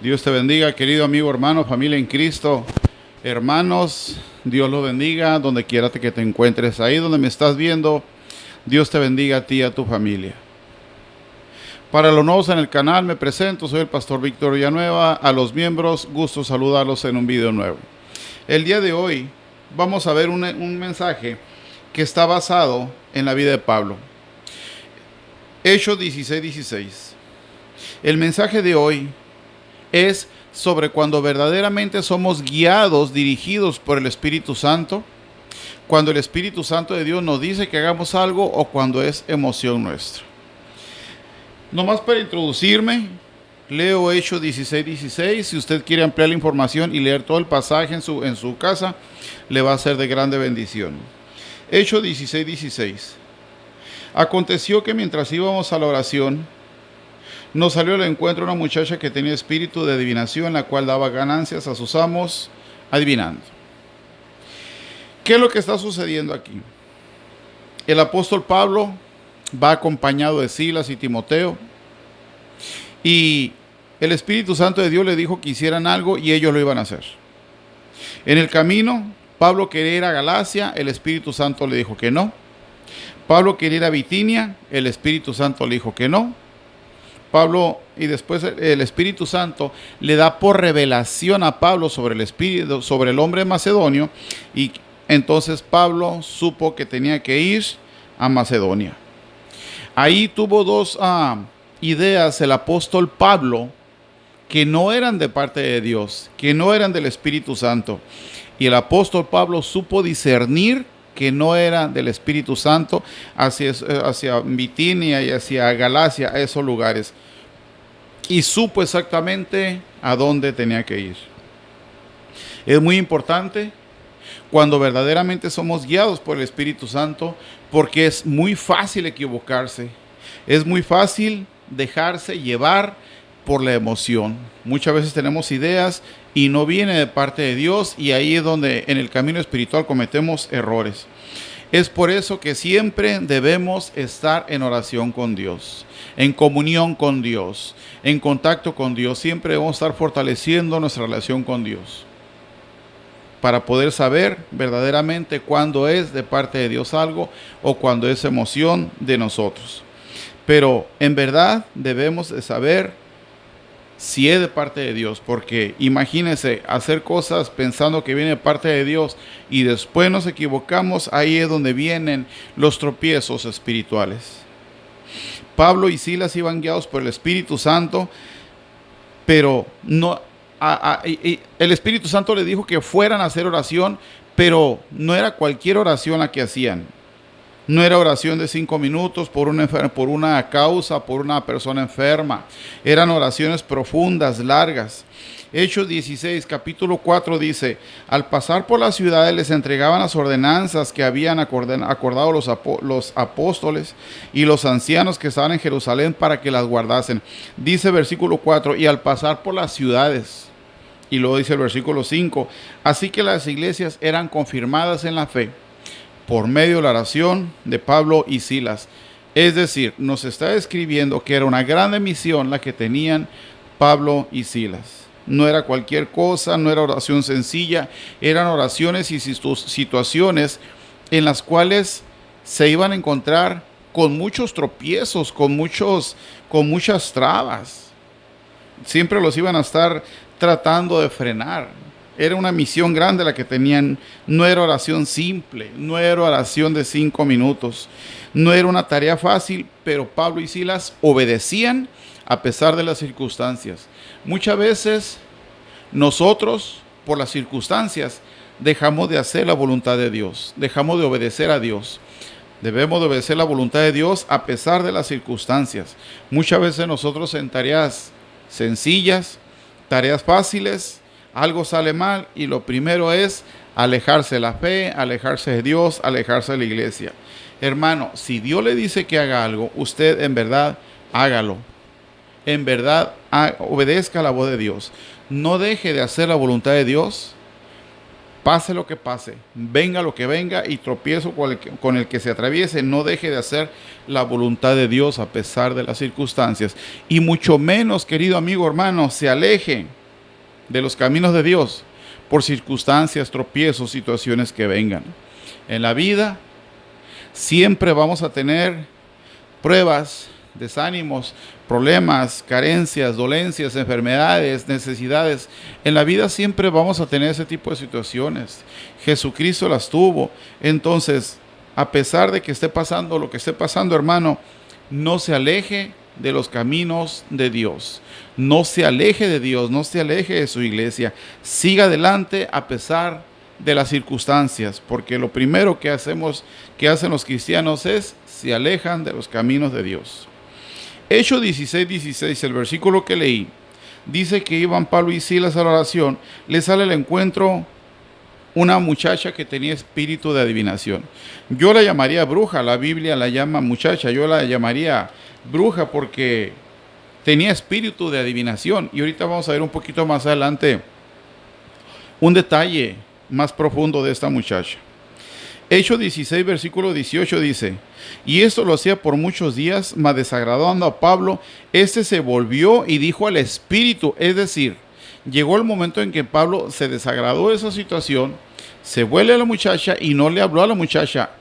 Dios te bendiga, querido amigo, hermano, familia en Cristo. Hermanos, Dios los bendiga donde quiera que te encuentres. Ahí donde me estás viendo, Dios te bendiga a ti y a tu familia. Para los nuevos en el canal, me presento, soy el pastor Víctor Villanueva. A los miembros, gusto saludarlos en un video nuevo. El día de hoy vamos a ver un mensaje que está basado en la vida de Pablo. Hechos 16:16. El mensaje de hoy es sobre cuando verdaderamente somos guiados, dirigidos por el Espíritu Santo, cuando el Espíritu Santo de Dios nos dice que hagamos algo o cuando es emoción nuestra. Nomás para introducirme, leo Hechos 16:16. Si usted quiere ampliar la información y leer todo el pasaje en su casa, le va a ser de grande bendición. Hechos 16:16. Aconteció que mientras íbamos a la oración, nos salió al encuentro una muchacha que tenía espíritu de adivinación, la cual daba ganancias a sus amos adivinando. ¿Qué es lo que está sucediendo aquí? El apóstol Pablo va acompañado de Silas y Timoteo, y el Espíritu Santo de Dios le dijo que hicieran algo y ellos lo iban a hacer. En el camino, Pablo quería ir a Galacia, el Espíritu Santo le dijo que no. Pablo quería ir a Bitinia, el Espíritu Santo le dijo que no. Pablo, y después el Espíritu Santo le da por revelación a Pablo sobre el espíritu, sobre el hombre macedonio, y entonces Pablo supo que tenía que ir a Macedonia. Ahí tuvo dos ideas el apóstol Pablo que no eran de parte de Dios, que no eran del Espíritu Santo. Y el apóstol Pablo supo discernir que no era del Espíritu Santo hacia Bitinia y hacia Galacia, a esos lugares. Y supo exactamente a dónde tenía que ir. Es muy importante cuando verdaderamente somos guiados por el Espíritu Santo, porque es muy fácil equivocarse. Es muy fácil dejarse llevar por la emoción. Muchas veces tenemos ideas y no viene de parte de Dios, y ahí es donde en el camino espiritual cometemos errores. Es por eso que siempre debemos estar en oración con Dios, en comunión con Dios, en contacto con Dios. Siempre debemos estar fortaleciendo nuestra relación con Dios para poder saber verdaderamente cuándo es de parte de Dios algo o cuándo es emoción de nosotros. Pero en verdad debemos de saber si es de parte de Dios, porque imagínense hacer cosas pensando que viene de parte de Dios y después nos equivocamos. Ahí es donde vienen los tropiezos espirituales. Pablo y Silas iban guiados por el Espíritu Santo, pero no, el Espíritu Santo le dijo que fueran a hacer oración, pero no era cualquier oración la que hacían. No era oración de 5 minutos por una causa, por una persona enferma. Eran oraciones profundas, largas. Hechos 16, capítulo 4 dice: al pasar por las ciudades les entregaban las ordenanzas que habían acordado los apóstoles y los ancianos que estaban en Jerusalén para que las guardasen. Dice versículo 4, y al pasar por las ciudades. Y luego dice el versículo 5, así que las iglesias eran confirmadas en la fe por medio de la oración de Pablo y Silas. Es decir, nos está describiendo que era una grande misión la que tenían Pablo y Silas. No era cualquier cosa, no era oración sencilla, eran oraciones y situaciones en las cuales se iban a encontrar con muchos tropiezos, con muchas trabas. Siempre los iban a estar tratando de frenar. Era una misión grande la que tenían. No era oración simple, no era oración de 5 minutos. No era una tarea fácil, pero Pablo y Silas obedecían a pesar de las circunstancias. Muchas veces nosotros, por las circunstancias, dejamos de hacer la voluntad de Dios, dejamos de obedecer a Dios. Debemos de obedecer la voluntad de Dios a pesar de las circunstancias. Muchas veces nosotros en tareas sencillas, tareas fáciles, algo sale mal y lo primero es alejarse de la fe, alejarse de Dios, alejarse de la iglesia. Hermano, si Dios le dice que haga algo, usted en verdad hágalo. En verdad obedezca la voz de Dios. No deje de hacer la voluntad de Dios pase lo que pase, venga lo que venga y tropiezo con el que se atraviese, no deje de hacer la voluntad de Dios a pesar de las circunstancias. Y mucho menos, querido amigo, hermano, se aleje de los caminos de Dios por circunstancias, tropiezos, situaciones que vengan. En la vida siempre vamos a tener pruebas, desánimos, problemas, carencias, dolencias, enfermedades, necesidades. En la vida siempre vamos a tener ese tipo de situaciones. Jesucristo las tuvo. Entonces, a pesar de que esté pasando lo que esté pasando, hermano, no se aleje de los caminos de Dios. No se aleje de Dios, no se aleje de su iglesia. Siga adelante a pesar de las circunstancias, porque lo primero que hacen los cristianos es se alejan de los caminos de Dios. Hechos 16:16, el versículo que leí, dice que iban Pablo y Silas a la oración, le sale al encuentro una muchacha que tenía espíritu de adivinación. Yo la llamaría bruja, la Biblia la llama muchacha, yo la llamaría bruja porque tenía espíritu de adivinación. Y ahorita vamos a ver un poquito más adelante un detalle más profundo de esta muchacha. Hechos 16, versículo 18 dice, y esto lo hacía por muchos días, mas desagradando a Pablo, este se volvió y dijo al espíritu, es decir, llegó el momento en que Pablo se desagradó de esa situación, se vuelve a la muchacha y no le habló a la muchacha,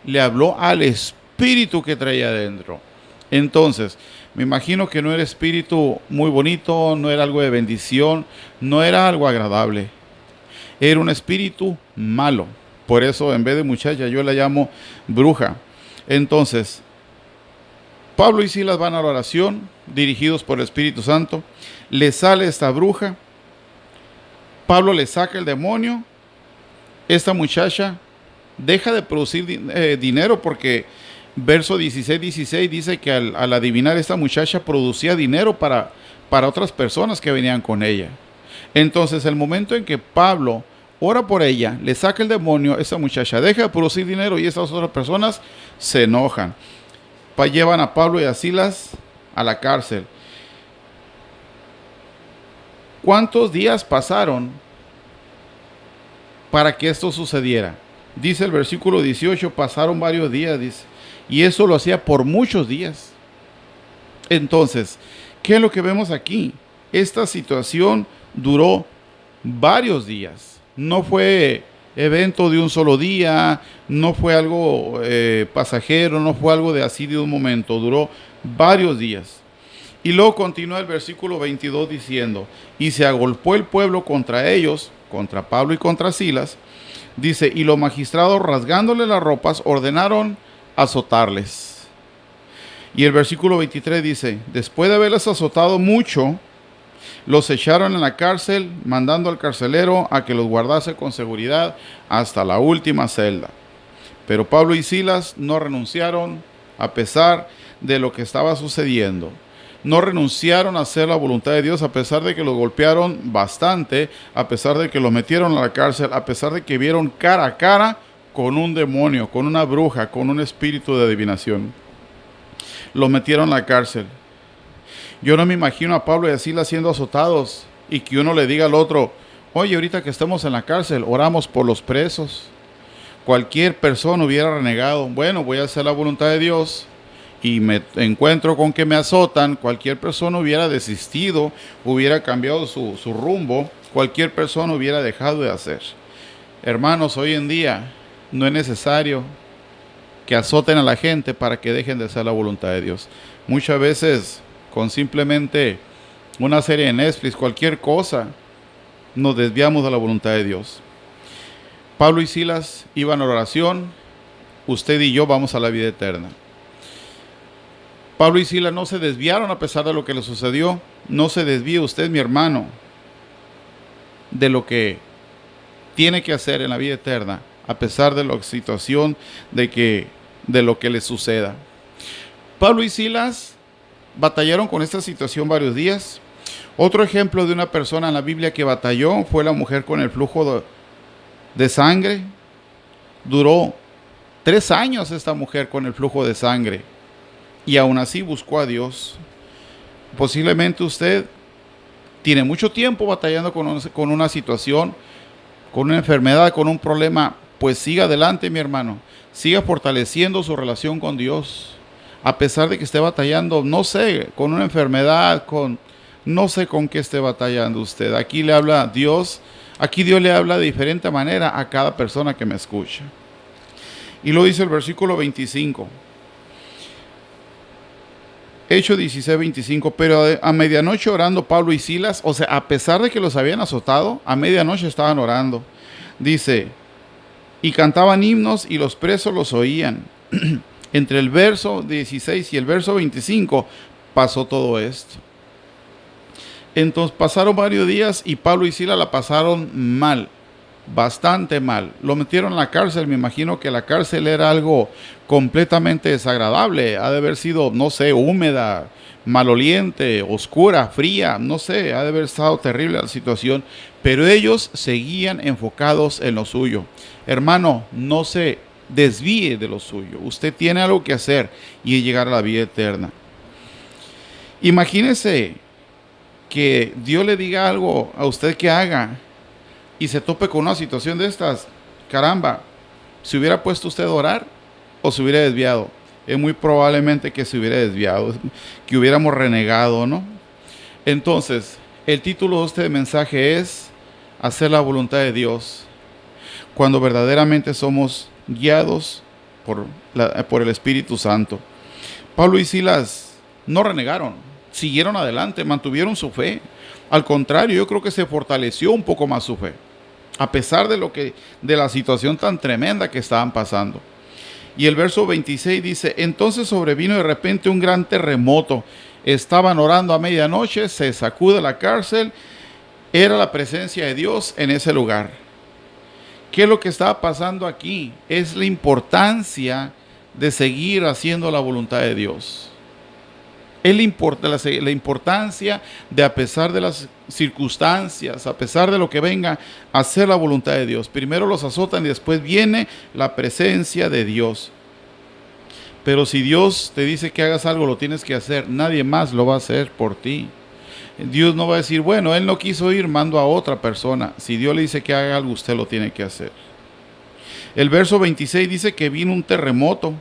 le habló al espíritu que traía adentro. Entonces, me imagino que no era espíritu muy bonito, no era algo de bendición, no era algo agradable, era un espíritu malo. Por eso, en vez de muchacha, yo la llamo bruja. Entonces, Pablo y Silas van a la oración, dirigidos por el Espíritu Santo. Le sale esta bruja. Pablo le saca el demonio. Esta muchacha deja de producir dinero porque verso 16 dice que al adivinar esta muchacha producía dinero para otras personas que venían con ella. Entonces, el momento en que Pablo ora por ella, le saca el demonio, esa muchacha deja de producir dinero y esas otras personas se enojan. Llevan a Pablo y a Silas a la cárcel. ¿Cuántos días pasaron para que esto sucediera? Dice el versículo 18, pasaron varios días, dice, y eso lo hacía por muchos días. Entonces, ¿qué es lo que vemos aquí? Esta situación duró varios días. No fue evento de un solo día, no fue algo pasajero, no fue algo de así de un momento, duró varios días. Y luego continúa el versículo 22 diciendo, y se agolpó el pueblo contra ellos, contra Pablo y contra Silas, dice, y los magistrados rasgándole las ropas ordenaron azotarles. Y el versículo 23 dice, después de haberles azotado mucho, los echaron en la cárcel, mandando al carcelero a que los guardase con seguridad hasta la última celda. Pero Pablo y Silas no renunciaron a pesar de lo que estaba sucediendo. No renunciaron a hacer la voluntad de Dios a pesar de que los golpearon bastante, a pesar de que los metieron a la cárcel, a pesar de que vieron cara a cara con un demonio, con una bruja, con un espíritu de adivinación. Los metieron a la cárcel. Yo no me imagino a Pablo y a Silas siendo azotados y que uno le diga al otro, oye, ahorita que estamos en la cárcel, oramos por los presos. Cualquier persona hubiera renegado, bueno, voy a hacer la voluntad de Dios y me encuentro con que me azotan. Cualquier persona hubiera desistido, hubiera cambiado su rumbo, cualquier persona hubiera dejado de hacer. Hermanos, hoy en día no es necesario que azoten a la gente para que dejen de hacer la voluntad de Dios. Muchas veces con simplemente una serie de Netflix, cualquier cosa, nos desviamos de la voluntad de Dios. Pablo y Silas iban a la oración, usted y yo vamos a la vida eterna. Pablo y Silas no se desviaron a pesar de lo que les sucedió. No se desvíe usted, mi hermano, de lo que tiene que hacer en la vida eterna, a pesar de la situación de lo que le suceda. Pablo y Silas batallaron con esta situación varios días. Otro ejemplo de una persona en la Biblia que batalló fue la mujer con el flujo de sangre. Duró 3 años esta mujer con el flujo de sangre y aún así buscó a Dios. Posiblemente usted tiene mucho tiempo batallando con una situación, con una enfermedad, con un problema, pues siga adelante, mi hermano. Siga fortaleciendo su relación con Dios. A pesar de que esté batallando, no sé, con una enfermedad, no sé con qué esté batallando usted. Aquí le habla Dios, aquí Dios le habla de diferente manera a cada persona que me escucha. Y lo dice el versículo 25. Hechos 16, 25, pero a medianoche orando Pablo y Silas, o sea, a pesar de que los habían azotado, a medianoche estaban orando. Dice, y cantaban himnos y los presos los oían. Entre el verso 16 y el verso 25 pasó todo esto. Entonces pasaron varios días y Pablo y Silas la pasaron mal, bastante mal. Lo metieron en la cárcel, me imagino que la cárcel era algo completamente desagradable. Ha de haber sido, no sé, húmeda, maloliente, oscura, fría, no sé, ha de haber estado terrible la situación. Pero ellos seguían enfocados en lo suyo. Hermano, no se desvíe de lo suyo. Usted tiene algo que hacer y llegar a la vida eterna. Imagínese que Dios le diga algo a usted que haga y se tope con una situación de estas. Caramba, ¿se hubiera puesto usted a orar o se hubiera desviado? Es muy probablemente que se hubiera desviado, que hubiéramos renegado, ¿no? Entonces, el título de este mensaje es hacer la voluntad de Dios cuando verdaderamente somos guiados por el Espíritu Santo. Pablo y Silas no renegaron, siguieron adelante, mantuvieron su fe. Al contrario, yo creo que se fortaleció un poco más su fe, a pesar de la situación tan tremenda que estaban pasando. Y el verso 26 dice, entonces sobrevino de repente un gran terremoto. Estaban orando a medianoche, se sacude la cárcel, era la presencia de Dios en ese lugar. ¿Qué es lo que estaba pasando aquí? Es la importancia de seguir haciendo la voluntad de Dios. Es la importancia de, a pesar de las circunstancias, a pesar de lo que venga, hacer la voluntad de Dios. Primero los azotan y después viene la presencia de Dios. Pero si Dios te dice que hagas algo, lo tienes que hacer. Nadie más lo va a hacer por ti. Dios no va a decir, bueno, Él no quiso ir, mando a otra persona. Si Dios le dice que haga algo, usted lo tiene que hacer. El verso 26 dice que vino un terremoto.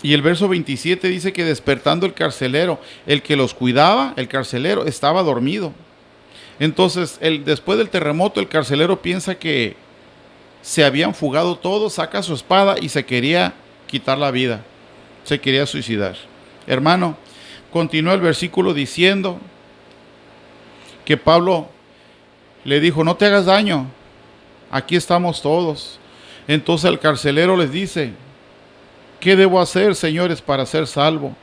Y el verso 27 dice que despertando el carcelero, el que los cuidaba, el carcelero, estaba dormido. Entonces, después del terremoto, el carcelero piensa que se habían fugado todos, saca su espada y se quería quitar la vida. Se quería suicidar. Hermano, continúa el versículo diciendo que Pablo le dijo, no te hagas daño, aquí estamos todos. Entonces el carcelero les dice, ¿qué debo hacer, señores, para ser salvo?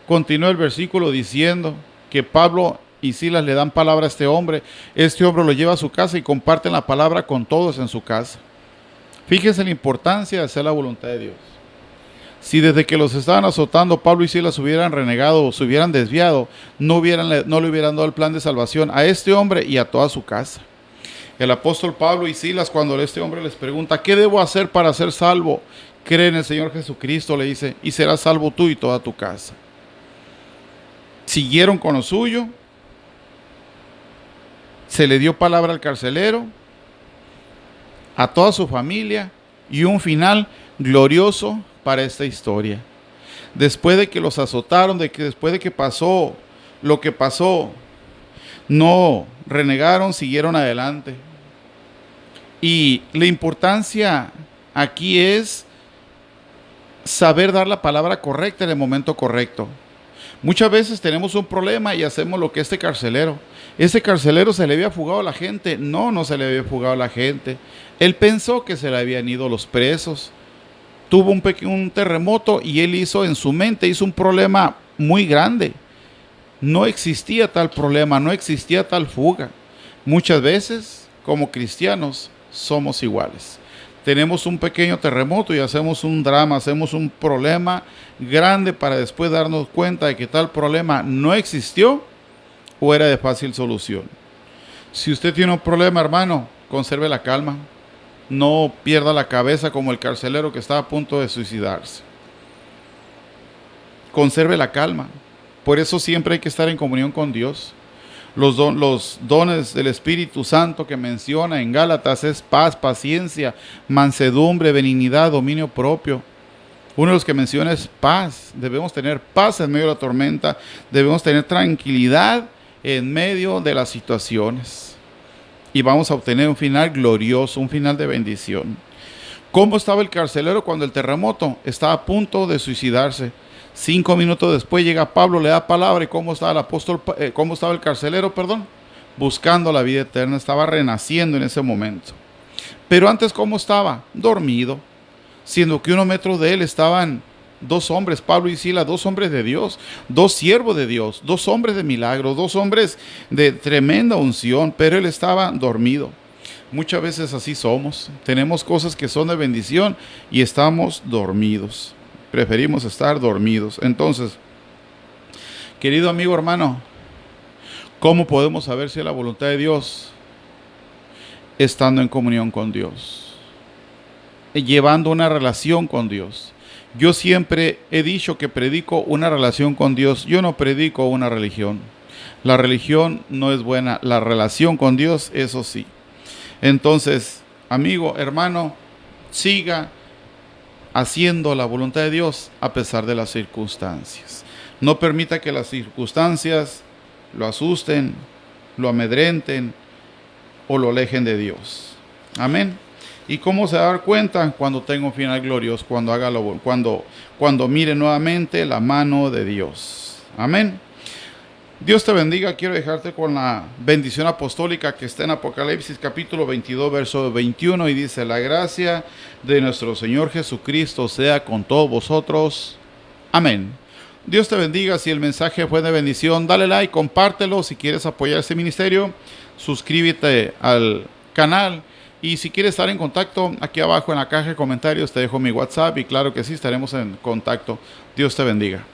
Continúa el versículo diciendo que Pablo y Silas le dan palabra a este hombre lo lleva a su casa y comparten la palabra con todos en su casa. Fíjense la importancia de hacer la voluntad de Dios. Si desde que los estaban azotando Pablo y Silas hubieran renegado o se hubieran desviado, no le hubieran dado el plan de salvación a este hombre y a toda su casa. El apóstol Pablo y Silas, cuando este hombre les pregunta, ¿qué debo hacer para ser salvo? Cree en el Señor Jesucristo, le dice, y serás salvo tú y toda tu casa. Siguieron con lo suyo, se le dio palabra al carcelero, a toda su familia, y un final glorioso para esta historia. Después de que los azotaron, después de que pasó lo que pasó, no renegaron, siguieron adelante. Y la importancia aquí es saber dar la palabra correcta en el momento correcto. Muchas veces tenemos un problema y hacemos lo que este carcelero. Ese carcelero se le había fugado a la gente. No se le había fugado a la gente. Él pensó que se le habían ido los presos. Tuvo un terremoto y él hizo en su mente, hizo un problema muy grande. No existía tal problema, no existía tal fuga. Muchas veces, como cristianos, somos iguales. Tenemos un pequeño terremoto y hacemos un drama, hacemos un problema grande para después darnos cuenta de que tal problema no existió o era de fácil solución. Si usted tiene un problema, hermano, conserve la calma. No pierda la cabeza como el carcelero que estaba a punto de suicidarse. Conserve la calma. Por eso siempre hay que estar en comunión con Dios. Los dones del Espíritu Santo que menciona en Gálatas es paz, paciencia, mansedumbre, benignidad, dominio propio. Uno de los que menciona es paz. Debemos tener paz en medio de la tormenta. Debemos tener tranquilidad en medio de las situaciones. Y vamos a obtener un final glorioso, un final de bendición. ¿Cómo estaba el carcelero cuando el terremoto? Estaba a punto de suicidarse. 5 minutos después llega Pablo, le da palabra. ¿Y cómo estaba el apóstol, cómo estaba el carcelero, perdón? Buscando la vida eterna, estaba renaciendo en ese momento. Pero antes, ¿cómo estaba? Dormido. Siendo que 1 metro de él estaban 2 hombres, Pablo y Silas, 2 hombres de Dios, 2 siervos de Dios, 2 hombres de milagros, 2 hombres de tremenda unción, pero él estaba dormido. Muchas veces así somos, tenemos cosas que son de bendición y estamos dormidos, preferimos estar dormidos. Entonces, querido amigo hermano, ¿cómo podemos saber si es la voluntad de Dios? Estando en comunión con Dios, llevando una relación con Dios. Yo siempre he dicho que predico una relación con Dios. Yo no predico una religión. La religión no es buena. La relación con Dios, eso sí. Entonces, amigo, hermano, siga haciendo la voluntad de Dios a pesar de las circunstancias. No permita que las circunstancias lo asusten, lo amedrenten o lo alejen de Dios. Amén. ¿Y cómo se va a dar cuenta? Cuando tenga un final glorioso, cuando mire nuevamente la mano de Dios. Amén. Dios te bendiga. Quiero dejarte con la bendición apostólica que está en Apocalipsis capítulo 22, verso 21, y dice: la gracia de nuestro Señor Jesucristo sea con todos vosotros. Amén. Dios te bendiga. Si el mensaje fue de bendición, dale like, compártelo. Si quieres apoyar este ministerio, suscríbete al canal. Y si quieres estar en contacto, aquí abajo en la caja de comentarios te dejo mi WhatsApp y claro que sí, estaremos en contacto. Dios te bendiga.